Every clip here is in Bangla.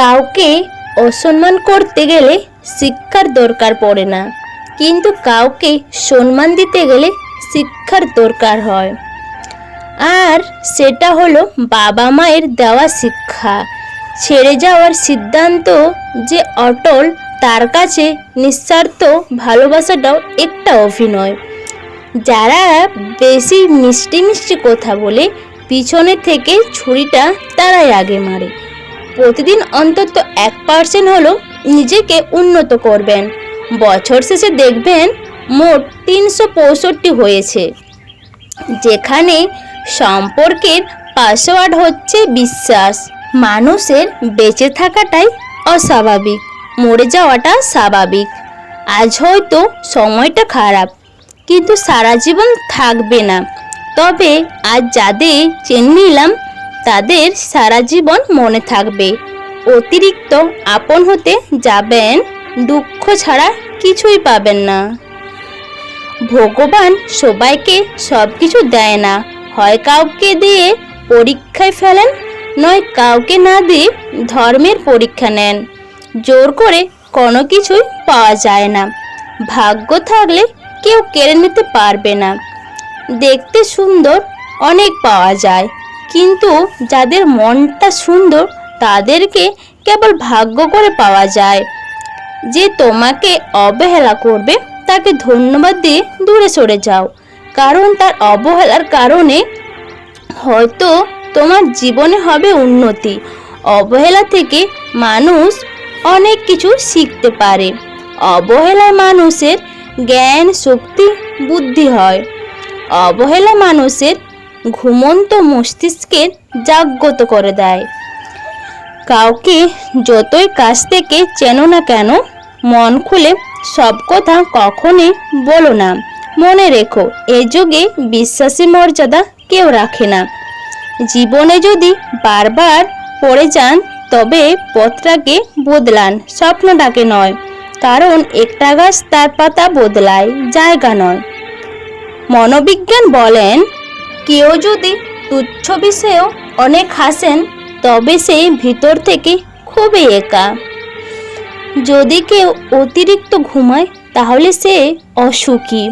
কাউকে অসম্মান করতে গেলে শিক্ষার দরকার পড়ে না, কিন্তু কাউকে সম্মান দিতে গেলে শিক্ষার দরকার হয়। আর সেটা হলো বাবা মায়ের দেওয়া শিক্ষা। ছেড়ে যাওয়ার সিদ্ধান্ত যে অটল, তার কাছে নিঃস্বার্থ ভালোবাসাটাও একটা অভিনয়। যারা বেশি মিষ্টি মিষ্টি কথা বলে পিছনে থেকে ছুরিটা তারাই আগে মারে। প্রতিদিন অন্তত 1% হলো নিজেকে উন্নত করবেন। বছর শেষে দেখবেন মোট 365 হয়েছে। যেখানে সম্পর্কের পাসওয়ার্ড হচ্ছে বিশ্বাস। মানুষের বেঁচে থাকাটাই অস্বাভাবিক, মরে যাওয়াটা স্বাভাবিক। আজ হয়তো সময়টা খারাপ, কিন্তু সারা জীবন থাকবে না। তবে আজ যাদের চেনে নিলাম তাদের সারা জীবন মনে থাকবে। অতিরিক্ত আপন হতে যাবেন, দুঃখ ছাড়া কিছুই পাবেন না। ভগবান সবাইকে সব কিছু দেয় না। হয় কাউকে দিয়ে পরীক্ষায় ফেলেন, নয় কাউকে না দিয়ে ধর্মের পরীক্ষা নেন। জোর করে কোনো কিছুই পাওয়া যায় না। ভাগ্য থাকলে কেউ কেড়ে নিতে পারবে না। দেখতে সুন্দর অনেক পাওয়া যায়, কিন্তু যাদের মনটা সুন্দর তাদেরকে কেবল ভাগ্য করে পাওয়া যায়। যে তোমাকে অবহেলা করবে তাকে ধন্যবাদ দিয়ে দূরে সরে যাও, কারণ তার অবহেলার কারণে হয়তো তোমার জীবনে হবে উন্নতি। অবহেলা থেকে মানুষ অনেক কিছু শিখতে পারে। অবহেলায় মানুষের জ্ঞান, শক্তি, বুদ্ধি হয়। অবহেলা মানুষের ঘুমন্ত মস্তিষ্কের জাগ্রত করে দেয়। কাউকে যতই কাছ থেকে চেনো না কেন, মন খুলে সব কথা কখনই বলো না। মনে রেখো, এ যুগে বিশ্বাসী মর্যাদা কেউ রাখে না। জীবনে যদি বারবার পড়ে যান, তবে পথটাকে বদলান, স্বপ্নটাকে নয়। কারণ একটা গাছ তার পাতা বদলায়, জায়গা নয়। মনোবিজ্ঞান বলেন, কেউ যদি তুচ্ছ বিষয়েও অনেক হাসেন, তবে সে ভিতর থেকে খুবই একা। যদি কেউ অতিরিক্ত ঘুমায়, তাহলে সে অসুখী।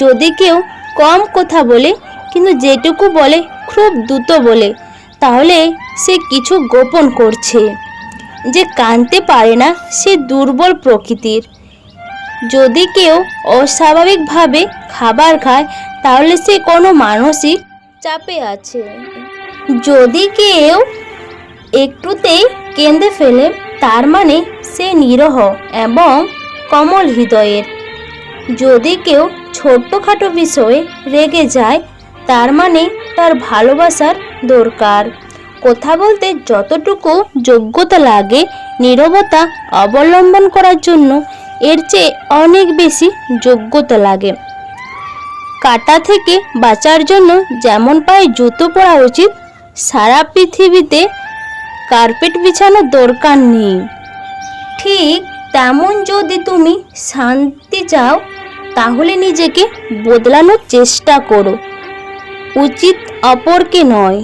যদি কেউ কম কথা বলে, কিন্তু যেটুকু বলে খুব দ্রুত বলে, তাহলে সে কিছু গোপন করছে। যে কাঁদতে পারে না, সে দুর্বল প্রকৃতির। যদি কেউ অস্বাভাবিকভাবে খাবার খায়, তাহলে সে কোনো মানসিক চাপে আছে। যদি কেউ একটুতেই কেঁদে ফেলে, তার মানে সে নিরহ এবং কোমল হৃদয়ের। যদি কেউ ছোট্টখাটো বিষয়ে রেগে যায়, তার মানে তার ভালোবাসার দরকার। কথা বলতে যতটুকু যোগ্যতা লাগে, নীরবতা অবলম্বন করার জন্য এর চেয়ে অনেক বেশি যোগ্যতা লাগে। কাঁটা থেকে বাঁচার জন্য যেমন পায়ে জুতো পরা উচিত, সারা পৃথিবীতে কার্পেট বিছানোর দরকার নেই। ঠিক তেমন, যদি তুমি শান্তি চাও, তাহলে নিজেকে বদলানোর চেষ্টা করো, উচিত অপরকে নয়।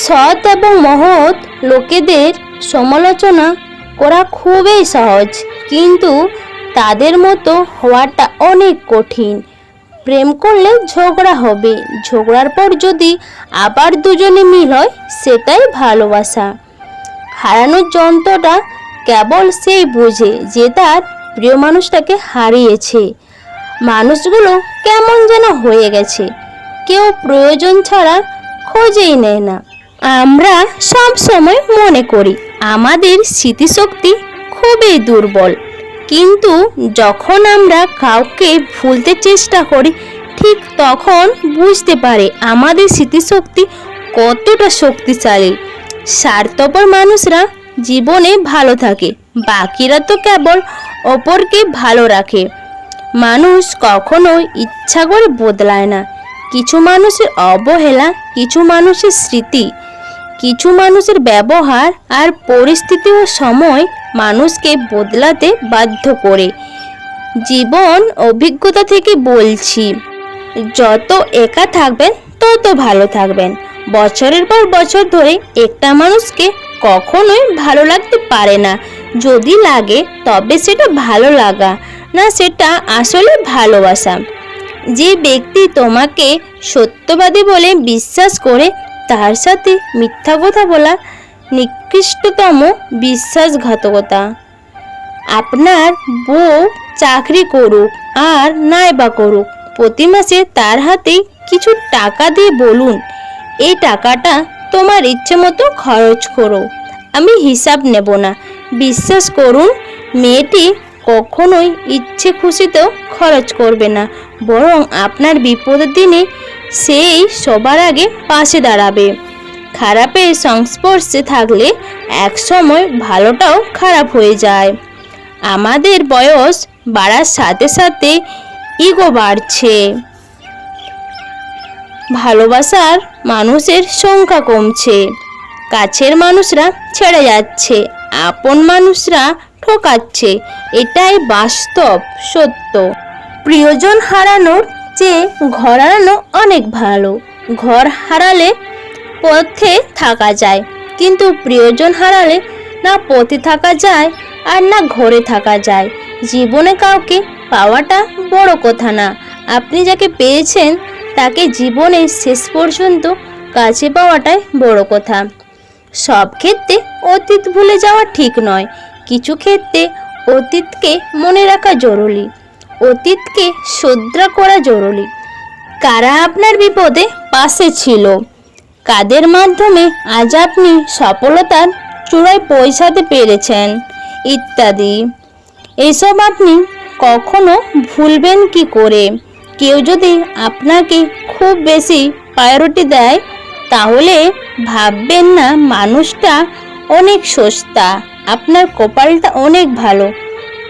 সৎ এবং মহৎ লোকেদের সমালোচনা করা খুবই সহজ, কিন্তু তাদের মতো হওয়াটা অনেক কঠিন। প্রেম করলে ঝগড়া হবে, ঝগড়ার পর যদি আবার দুজনে মিল হয়, সেটাই ভালোবাসা। হারানোর যন্ত্রটা কেবল সেই বোঝে যে তার প্রিয় মানুষটাকে হারিয়েছে। মানুষগুলো কেমন যেন হয়ে গেছে, কেউ প্রয়োজন ছাড়া খোঁজেই নেয় না। আমরা সব সময় মনে করি আমাদের স্মৃতিশক্তি খুবই দুর্বল, কিন্তু যখন আমরা কাউকে ভুলতে চেষ্টা করি, ঠিক তখন বুঝতে পারি আমাদের স্মৃতিশক্তি কতটা শক্তিশালী। স্বার্থপর মানুষরা জীবনে ভালো থাকে, বাকিরা তো কেবল অপরকে ভালো রাখে। মানুষ কখনোই ইচ্ছা করে বদলায় না। কিছু মানুষের অবহেলা, কিছু মানুষের স্মৃতি, কিছু মানুষের ব্যবহার আর পরিস্থিতি ও সময় মানুষকে বদলাতে বাধ্য করে। জীবন অভিজ্ঞতা থেকে বলছি, যত একা থাকবেন তত ভালো থাকবেন। বছরের পর বছর ধরে একটা মানুষকে কখনোই ভালো লাগতে পারে না। যদি লাগে তবে সেটা ভালো লাগা না, সেটা আসলে ভালোবাসা। যে ব্যক্তি তোমাকে সত্যবাদী বলে বিশ্বাস করে, তার সাথে মিথ্যা কথা বলা নিকৃষ্টতম বিশ্বাসঘাতকতা। আপনার বউ চাকরি করুক আর নাই বা করুক, প্রতি মাসে তার হাতে কিছু টাকা দিয়ে বলুন, এই টাকাটা তোমার ইচ্ছে মতো খরচ করো, আমি হিসাব নেব না। বিশ্বাস করুন, মেয়েটি কখনোই ইচ্ছে খুশিতেও খরচ করবে না, বরং আপনার বিপদের দিনে সেই সবার আগে পাশে দাঁড়াবে। খারাপের সংস্পর্শে থাকলে একসময় ভালোটাও খারাপ হয়ে যায়। আমাদের বয়স বাড়ার সাথে সাথে ইগো বাড়ছে, ভালোবাসার মানুষের সংখ্যা কমছে, কাছের মানুষরা ছেড়ে যাচ্ছে, আপন মানুষরা ঠকাচ্ছে। এটাই বাস্তব সত্য। প্রিয়জন হারানোর চেয়ে ঘর হারানো অনেক ভালো। ঘর হারালে পথে থাকা যায়, কিন্তু প্রিয়জন হারালে না পথে থাকা যায় আর না ঘরে থাকা যায়। জীবনে কাউকে পাওয়াটা বড় কথা না, আপনি যাকে পেয়েছেন তাকে জীবনের শেষ পর্যন্ত কাছে পাওয়াটাই বড় কথা। সব ক্ষেত্রে অতীত ভুলে যাওয়া ঠিক নয়, কিছু ক্ষেত্রে অতীতকে মনে রাখা জরুরি, অতীতকে শ্রদ্ধা করা জরুরি। কারা আপনার বিপদে পাশে ছিল, কাদের মাধ্যমে আজ আপনি সফলতার চূড়ায় পৌঁছাতে পেরেছেন, ইত্যাদি। এসব আপনি কখনো ভুলবেন কি করে? কেউ যদি আপনাকে খুব বেশি প্রায়োরিটি দেয়, তাহলে ভাববেন না মানুষটা অনেক সস্তা, আপনার কপালটা অনেক ভালো।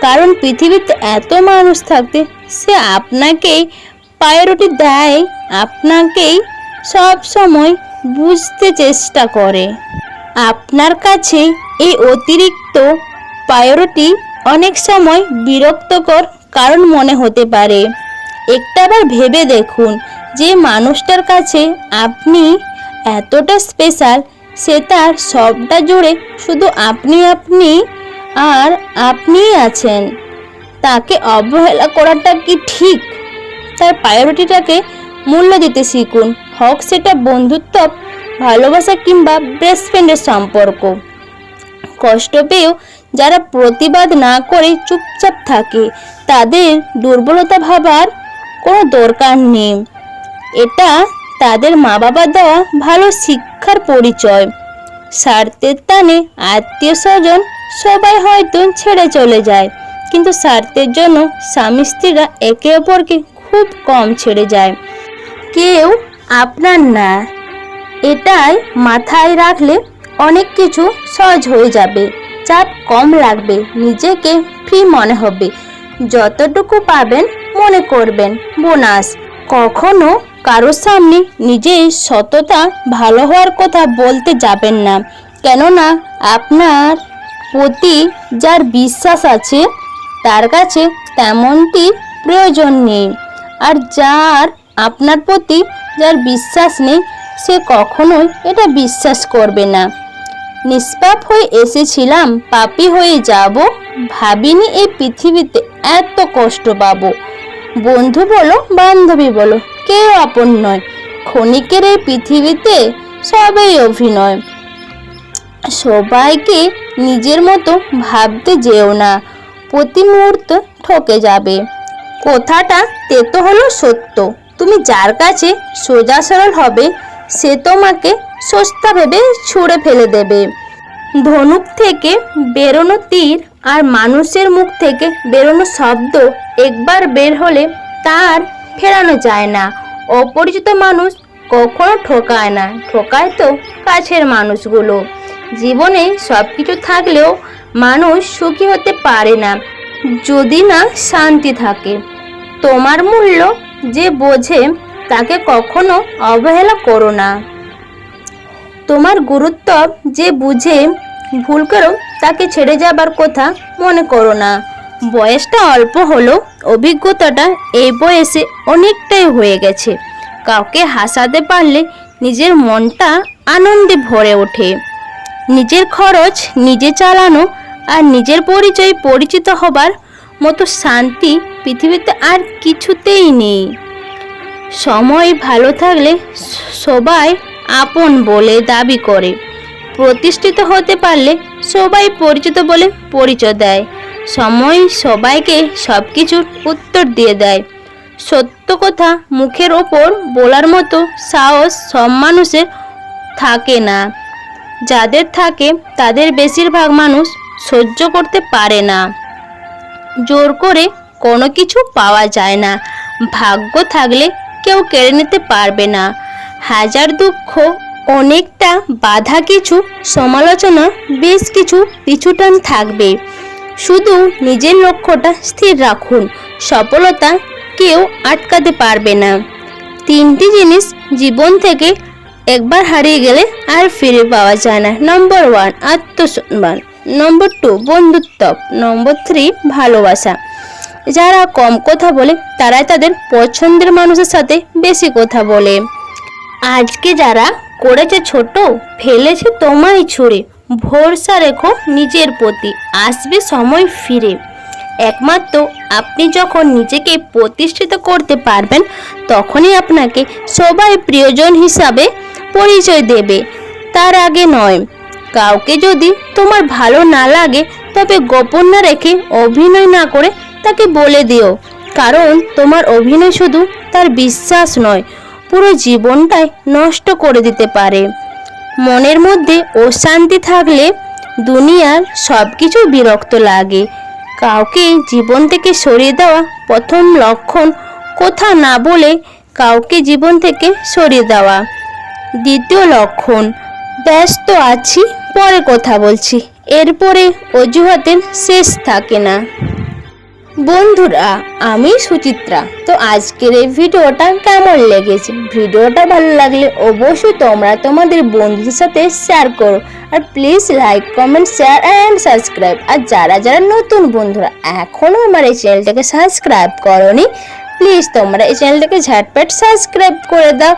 কারণ পৃথিবীতে এত মানুষ থাকতে সে আপনাকেই প্রায়োরিটি দেয়, আপনাকেই সব সময় বুঝতে চেষ্টা করে। আপনার কাছে এই অতিরিক্ত প্রায়োরিটি অনেক সময় বিরক্তকর কারণ মনে হতে পারে। একটাবার ভেবে দেখুন, যে মানুষটার কাছে আপনি এতটা স্পেশাল, সে তার সবটা জুড়ে শুধু আপনি আর আপনিই আছেন। তাকে অবহেলা করাটা কি ঠিক? তার প্রায়োরিটিটাকে মূল্য দিতে শিখুন, হোক সেটা বন্ধুত্ব, ভালোবাসা কিংবা বেস্ট ফ্রেন্ডের সম্পর্ক। কষ্ট পেয়েও যারা প্রতিবাদ না করে চুপচাপ থাকে, তাদের দুর্বলতা ভাবার কোনো দরকার নেই। এটা তাদের মা বাবা দেওয়া ভালো শিক্ষার পরিচয়। স্বার্থের টানে আত্মীয় স্বজন সবাই হয়তো ছেড়ে চলে যায়, কিন্তু স্বার্থের জন্য স্বামী স্ত্রীরা একে অপরকে খুব কম ছেড়ে যায়। কেউ আপনার না, এটাই মাথায় রাখলে অনেক কিছু সহজ হয়ে যাবে। চাপ কম লাগবে, নিজেকে ফ্রি মনে হবে। যতটুকু পাবেন মনে করবেন বোনাস। কখনো কারোর সামনে নিজের সততা ভালো হওয়ার কথা বলতে যাবেন না, কেননা আপনার প্রতি যার বিশ্বাস আছে তার কাছে তেমনটি প্রয়োজন নেই। আর যার আপনার প্রতি যার বিশ্বাস নেই, সে কখনোই এটা বিশ্বাস করবে না। নিষ্পাপ হয়ে এসেছিলাম, পাপী হয়ে যাব, ভাবিনি এই পৃথিবীতে এত কষ্ট পাবো। বন্ধু বলো বান্ধবী বলো, কেউ আপন নয়। ক্ষণিকের এই পৃথিবীতে সবই অভিনয়। সবাইকে নিজের মতো ভাবতে যেও না, প্রতি মুহূর্তে ঠকে যাবে। কথাটা তেতো হলো সত্য। তুমি যার কাছে সোজা সরল হবে, সে তোমাকে সস্তা ভেবে ছুঁড়ে ফেলে দেবে। ধনুক থেকে বেরোনো তীর আর মানুষের মুখ থেকে বেরোনো শব্দ একবার বের হলে তার ফেরানো যায় না। অপরিচিত মানুষ কখনো ঠকায় না, ঠকায় তো কাছের মানুষগুলো। জীবনে সব কিছু থাকলেও মানুষ সুখী হতে পারে না যদি না শান্তি থাকে। তোমার মূল্য যে বোঝে তাকে কখনো অবহেলা করো না। তোমার গুরুত্ব যে বুঝে ভুল করো তাকে ছেড়ে যাবার কথা মনে করো না। বয়সটা অল্প হলো, অভিজ্ঞতাটা এই বয়সে অনেকটাই হয়ে গেছে। কাউকে হাসাতে পারলে নিজের মনটা আনন্দে ভরে ওঠে। নিজের খরচ নিজে চালানো আর নিজের পরিচয় পরিচিত হবার মতো শান্তি পৃথিবীতে আর কিছুতেই নেই। সময় ভালো থাকলে সবাই আপন বলে দাবি করে, প্রতিষ্ঠিত হতে পারলে সবাই পরিচিত বলে পরিচয় দেয়। সময় সবাইকে সব কিছুর উত্তর দিয়ে দেয়। সত্য কথা মুখের ওপর বলার মতো সাহস সব মানুষের থাকে না। যাদের থাকে তাদের বেশিরভাগ মানুষ সহ্য করতে পারে না। জোর করে কোনো কিছু পাওয়া যায় না। ভাগ্য থাকলে কেউ কেড়ে নিতে পারবে না। হাজার দুঃখ, অনেকটা বাধা, কিছু সমালোচনা, বেশ কিছু পিছুটান থাকবে। শুধু নিজের লক্ষ্যটা স্থির রাখুন, সফলতা কেউ আটকাতে পারবে না। 3টি জিনিস জীবন থেকে একবার হারিয়ে গেলে আর ফিরে পাওয়া যায় না। নম্বর 1 আত্মসম্মান, নম্বর 2 বন্ধুত্ব, নম্বর 3 ভালোবাসা। যারা কম কথা বলে তারাই তাদের পছন্দের মানুষের সাথে বেশি কথা বলে। আজকে যারা করেছে ছোট, ফেলেছে তোমায় ছুঁড়ে, ভরসা রেখো নিজের প্রতি, আসবে সময় ফিরে। একমাত্র আপনি যখন নিজেকে প্রতিষ্ঠিত করতে পারবেন তখনই আপনাকে সবাই প্রিয়জন হিসাবে পরিচয় দেবে, তার আগে নয়। কাউকে যদি তোমার ভালো না লাগে তবে গোপন না রেখে, অভিনয় না করে তাকে বলে দিও, কারণ তোমার অভিনয় শুধু তার বিশ্বাস নয়, পুরো জীবনটাই নষ্ট করে দিতে পারে। মনের মধ্যে অশান্তি থাকলে দুনিয়ার সব কিছু বিরক্ত লাগে। কাউকে জীবন থেকে সরিয়ে দেওয়া প্রথম লক্ষণ, কথা না বলে কাউকে জীবন থেকে সরিয়ে দেওয়া। দ্বিতীয় লক্ষণ, ব্যস্ত আছি, পরে কথা বলছি, এরপরে অজুহাতের শেষ থাকে না। বন্ধুরা, আমি সুচিত্রা। তো আজকের এই ভিডিওটা কেমন লেগেছে? ভিডিওটা ভালো লাগলে অবশ্যই তোমরা তোমাদের বন্ধুদের সাথে শেয়ার করো। আর please like, comment, share and subscribe. আর যারা যারা নতুন বন্ধুরা এখনও আমার এই চ্যানেলটাকে সাবস্ক্রাইব করোনি, প্লিজ তোমরা এই চ্যানেলটাকে ঝটপট সাবস্ক্রাইব করে দাও।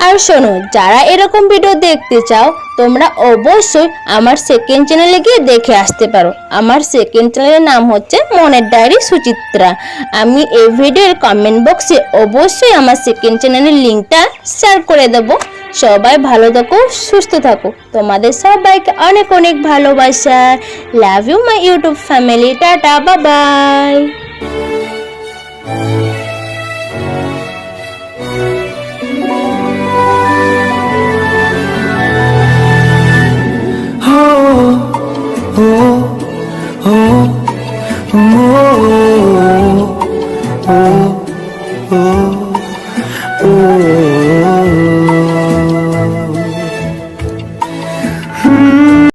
আর শোনো, যারা এরকম ভিডিও দেখতে চাও তোমরা অবশ্যই আমার সেকেন্ড চ্যানেলে গিয়ে দেখে আসতে পারো। আমার সেকেন্ড চ্যানেলের নাম হচ্ছে মনের ডায়েরি সুচিত্রা। আমি এই ভিডিওর কমেন্ট বক্সে অবশ্যই আমার সেকেন্ড চ্যানেলের লিঙ্কটা শেয়ার করে দেবো। সবাই ভালো থাকো, সুস্থ থাকো। তোমাদের সবাইকে অনেক অনেক ভালোবাসা। Love you my YouTube family. Tata, bye bye. Oh